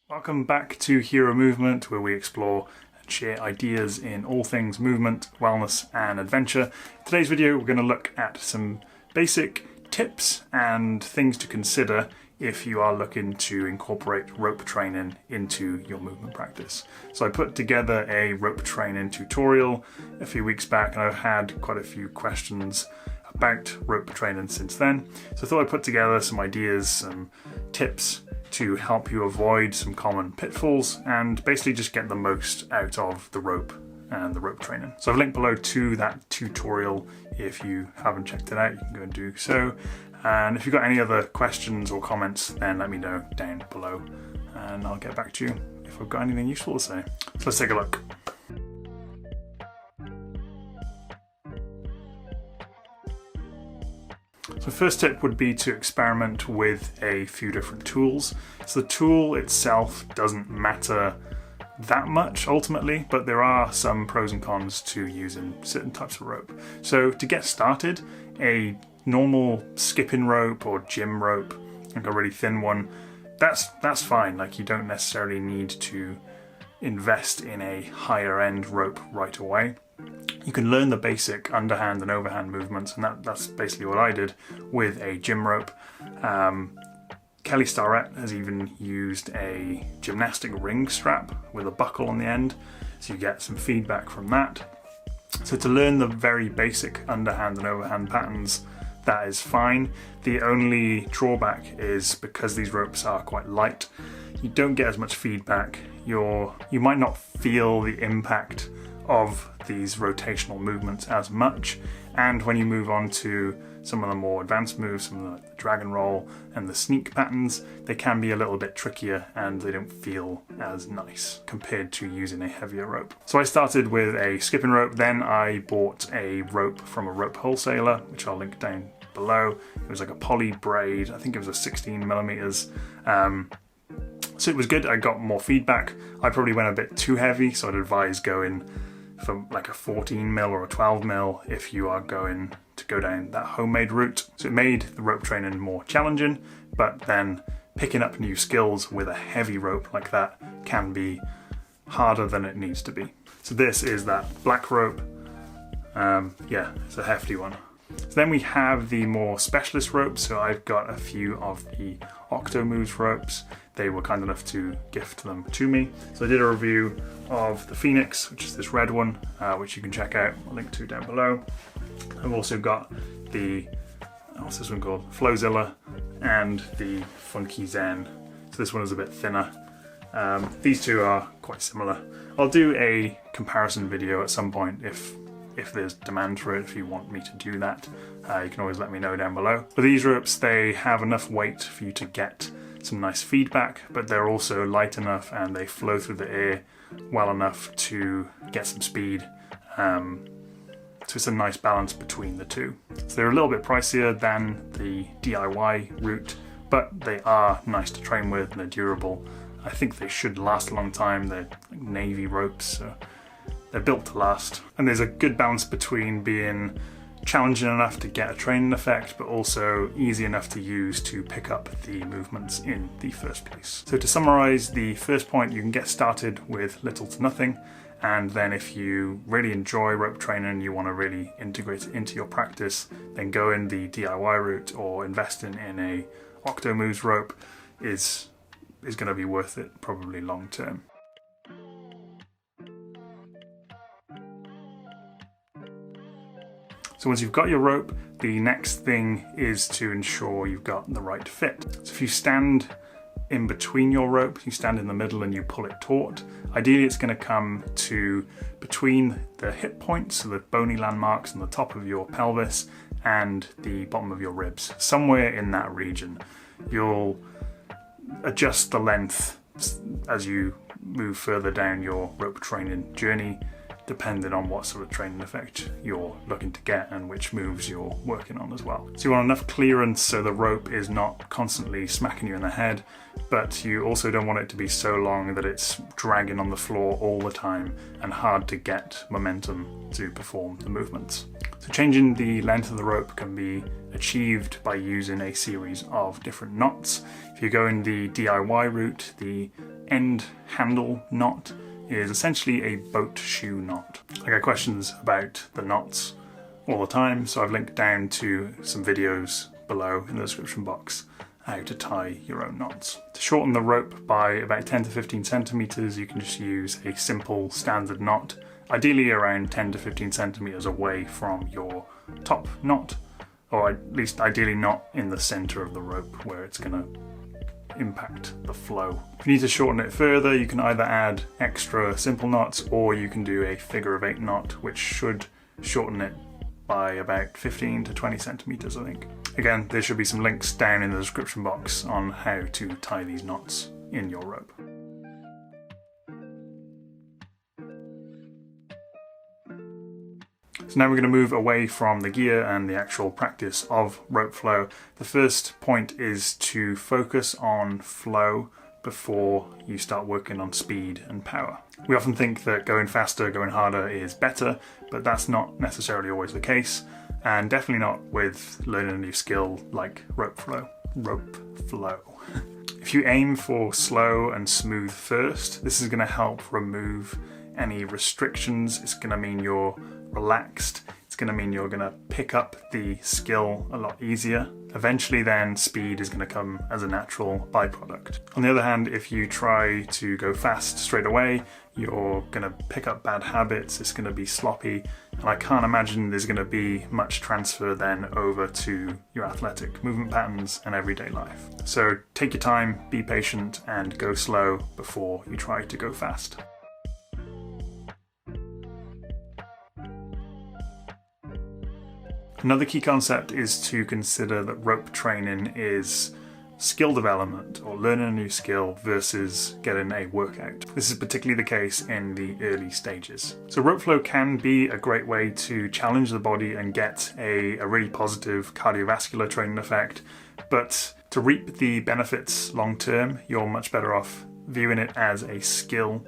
Welcome back to Hero Movement, where we explore and share ideas in all things movement, wellness and adventure. In today's video we're going to look at some basic tips and things to consider if you are looking to incorporate rope training into your movement practice. So I put together a rope training tutorial a few weeks back and I've had quite a few questions about rope training since then. So I thought I'd put together some ideas, some tips to help you avoid some common pitfalls and basically just get the most out of the rope and the rope training. So I've linked below to that tutorial. If you haven't checked it out, you can go and do so. And if you've got any other questions or comments, then let me know down below and I'll get back to you if I've got anything useful to say. So let's take a look. So first tip would be to experiment with a few different tools. So the tool itself doesn't matter that much ultimately, but there are some pros and cons to using certain types of rope. So to get started, a normal skipping rope or gym rope, like a really thin one, that's fine. Like, you don't necessarily need to invest in a higher end rope right away. You can learn the basic underhand and overhand movements, and that's basically what I did with a gym rope. Kelly Starrett has even used a gymnastic ring strap with a buckle on the end, so you get some feedback from that. So to learn the very basic underhand and overhand patterns, that is fine. The only drawback is because these ropes are quite light, you don't get as much feedback. You might not feel the impact of these rotational movements as much, and when you move on to some of the more advanced moves, some of the dragon roll and the sneak patterns, they can be a little bit trickier and they don't feel as nice compared to using a heavier rope. So I started with a skipping rope, then I bought a rope from a rope wholesaler, which I'll link down below. It was like a poly braid, I think it was a 16 millimeters. So it was good. I got more feedback. I probably went a bit too heavy, so I'd advise going for like a 14 mil or a 12 mil if you are going to go down that homemade route. So it made the rope training more challenging, but then picking up new skills with a heavy rope like that can be harder than it needs to be. So this is that black rope. Yeah, it's a hefty one. So then we have the more specialist ropes. So I've got a few of the Octo Moves ropes. They were kind enough to gift them to me. So I did a review of the Phoenix, which is this red one, which you can check out. I'll link to down below. I've also got the, what's this one called? Flowzilla, and the Funky Zen. So this one is a bit thinner. These two are quite similar. I'll do a comparison video at some point if there's demand for it, if you want me to do that. You can always let me know down below. But these ropes, they have enough weight for you to get some nice feedback, but they're also light enough and they flow through the air well enough to get some speed. So it's a nice balance between the two. So they're a little bit pricier than the DIY route, but they are nice to train with and they're durable. I think they should last a long time. They're like navy ropes, so they're built to last. And there's a good balance between being challenging enough to get a training effect, but also easy enough to use to pick up the movements in the first place. So to summarize, the first point, you can get started with little to nothing. And then if you really enjoy rope training and you want to really integrate it into your practice, then go in the DIY route, or investing in a Octo Moves rope is going to be worth it, probably long term. So once you've got your rope, the next thing is to ensure you've got the right fit. So if you stand in between your rope, you stand in the middle and you pull it taut, ideally it's going to come to between the hip points, so the bony landmarks on the top of your pelvis and the bottom of your ribs. Somewhere in that region. You'll adjust the length as you move further down your rope training journey, depending on what sort of training effect you're looking to get and which moves you're working on as well. So you want enough clearance so the rope is not constantly smacking you in the head, but you also don't want it to be so long that it's dragging on the floor all the time and hard to get momentum to perform the movements. So changing the length of the rope can be achieved by using a series of different knots. If you go in the DIY route, the end handle knot is essentially a boat shoe knot. I get questions about the knots all the time, so I've linked down to some videos below in the description box how to tie your own knots. To shorten the rope by about 10 to 15 centimeters, you can just use a simple standard knot, ideally around 10 to 15 centimeters away from your top knot, or at least ideally not in the center of the rope where it's going to impact the flow. If you need to shorten it further, you can either add extra simple knots or you can do a figure of 8 knot, which should shorten it by about 15 to 20 centimeters, I think. Again, there should be some links down in the description box on how to tie these knots in your rope. So now we're going to move away from the gear and the actual practice of rope flow. The first point is to focus on flow before you start working on speed and power. We often think that going faster, going harder is better, but that's not necessarily always the case, and definitely not with learning a new skill like rope flow. If you aim for slow and smooth first, this is going to help remove any restrictions. It's going to mean you're relaxed. It's going to mean you're going to pick up the skill a lot easier. Eventually then speed is going to come as a natural byproduct. On the other hand, if you try to go fast straight away, you're going to pick up bad habits, it's going to be sloppy, and I can't imagine there's going to be much transfer then over to your athletic movement patterns and everyday life. So take your time, be patient, and go slow before you try to go fast. Another key concept is to consider that rope training is skill development or learning a new skill versus getting a workout. This is particularly the case in the early stages. So rope flow can be a great way to challenge the body and get a really positive cardiovascular training effect, but to reap the benefits long term, you're much better off viewing it as a skill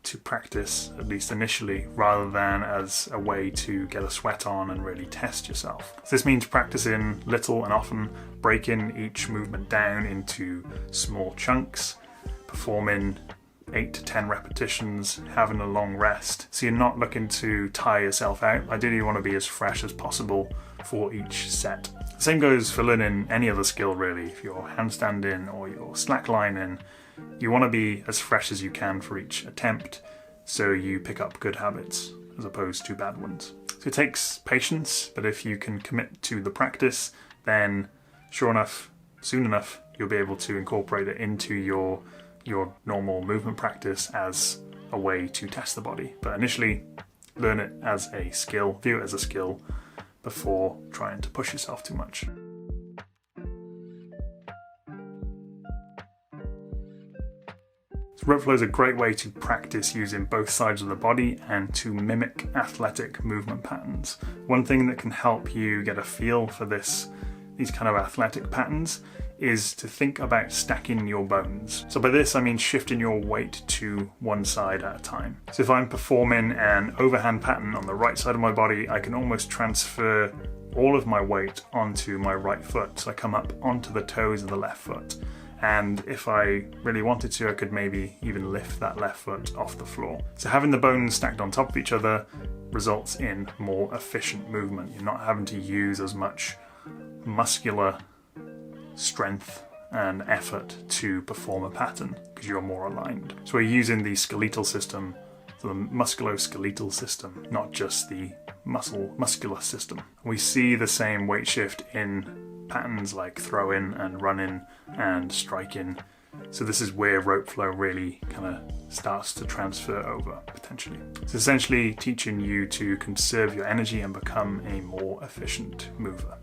to practice, at least initially, rather than as a way to get a sweat on and really test yourself. So this means practicing little and often, breaking each movement down into small chunks, performing 8 to 10 repetitions, having a long rest. So you're not looking to tire yourself out. Ideally you want to be as fresh as possible for each set. The same goes for learning any other skill really. If you're handstanding or you're slacklining, you want to be as fresh as you can for each attempt, so you pick up good habits as opposed to bad ones. So it takes patience, but if you can commit to the practice, then sure enough, soon enough, you'll be able to incorporate it into your normal movement practice as a way to test the body. But initially, learn it as a skill, view it as a skill before trying to push yourself too much. Rope flow is a great way to practice using both sides of the body and to mimic athletic movement patterns. One thing that can help you get a feel for these kind of athletic patterns is to think about stacking your bones. So by this I mean shifting your weight to one side at a time. So if I'm performing an overhand pattern on the right side of my body, I can almost transfer all of my weight onto my right foot. So I come up onto the toes of the left foot. And if I really wanted to, I could maybe even lift that left foot off the floor. So having the bones stacked on top of each other results in more efficient movement. You're not having to use as much muscular strength and effort to perform a pattern because you're more aligned. So we're using the skeletal system, so the musculoskeletal system, not just the muscular system. We see the same weight shift in patterns like throwing and running and striking. So this is where rope flow really kind of starts to transfer over potentially. It's essentially teaching you to conserve your energy and become a more efficient mover.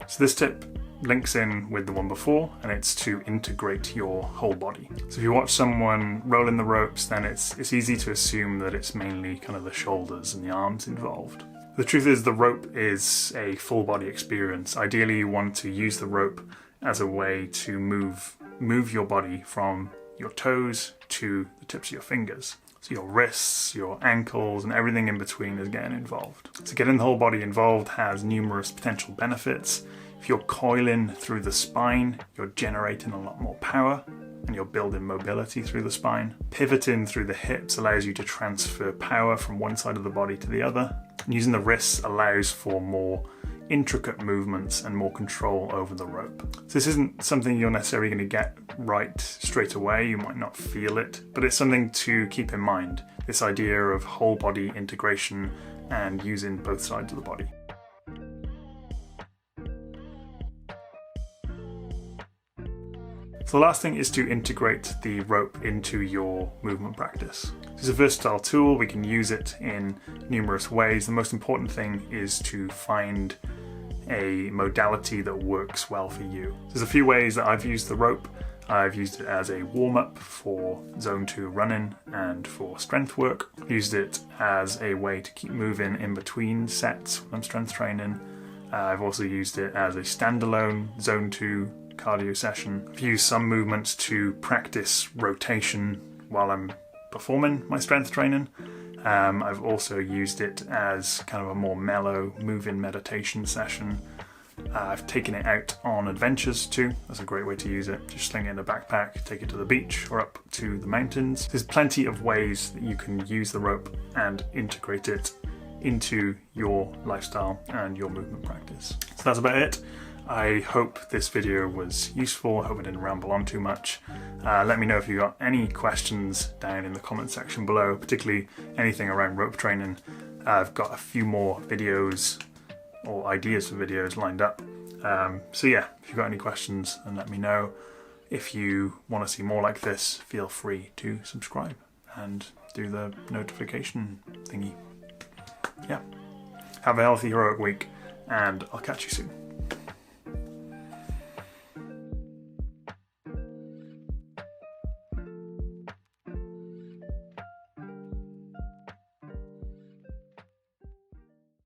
So this tip links in with the one before, and it's to integrate your whole body. So if you watch someone rolling the ropes, then it's easy to assume that it's mainly kind of the shoulders and the arms involved. The truth is the rope is a full body experience. Ideally you want to use the rope as a way to move your body from your toes to the tips of your fingers. So your wrists, your ankles, and everything in between is getting involved. So getting the whole body involved has numerous potential benefits. If you're coiling through the spine, you're generating a lot more power and you're building mobility through the spine. Pivoting through the hips allows you to transfer power from one side of the body to the other. And using the wrists allows for more intricate movements and more control over the rope. So this isn't something you're necessarily going to get right straight away. You might not feel it, but it's something to keep in mind. This idea of whole body integration and using both sides of the body. So the last thing is to integrate the rope into your movement practice. It's a versatile tool, we can use it in numerous ways. The most important thing is to find a modality that works well for you. There's a few ways that I've used the rope. I've used it as a warm-up for zone 2 running and for strength work. I've used it as a way to keep moving in between sets when I'm strength training. I've also used it as a standalone zone 2 cardio session. I've used some movements to practice rotation while I'm performing my strength training. I've also used it as kind of a more mellow move-in meditation session. I've taken it out on adventures too. That's a great way to use it. Just sling it in a backpack, take it to the beach or up to the mountains. There's plenty of ways that you can use the rope and integrate it into your lifestyle and your movement practice. So that's about it. I hope this video was useful. I hope I didn't ramble on too much. Let me know if you got any questions down in the comment section below, particularly anything around rope training. I've got a few more videos or ideas for videos lined up. So yeah, if you've got any questions, then let me know. If you want to see more like this, feel free to subscribe and do the notification thingy. Yeah. Have a healthy, heroic week, and I'll catch you soon.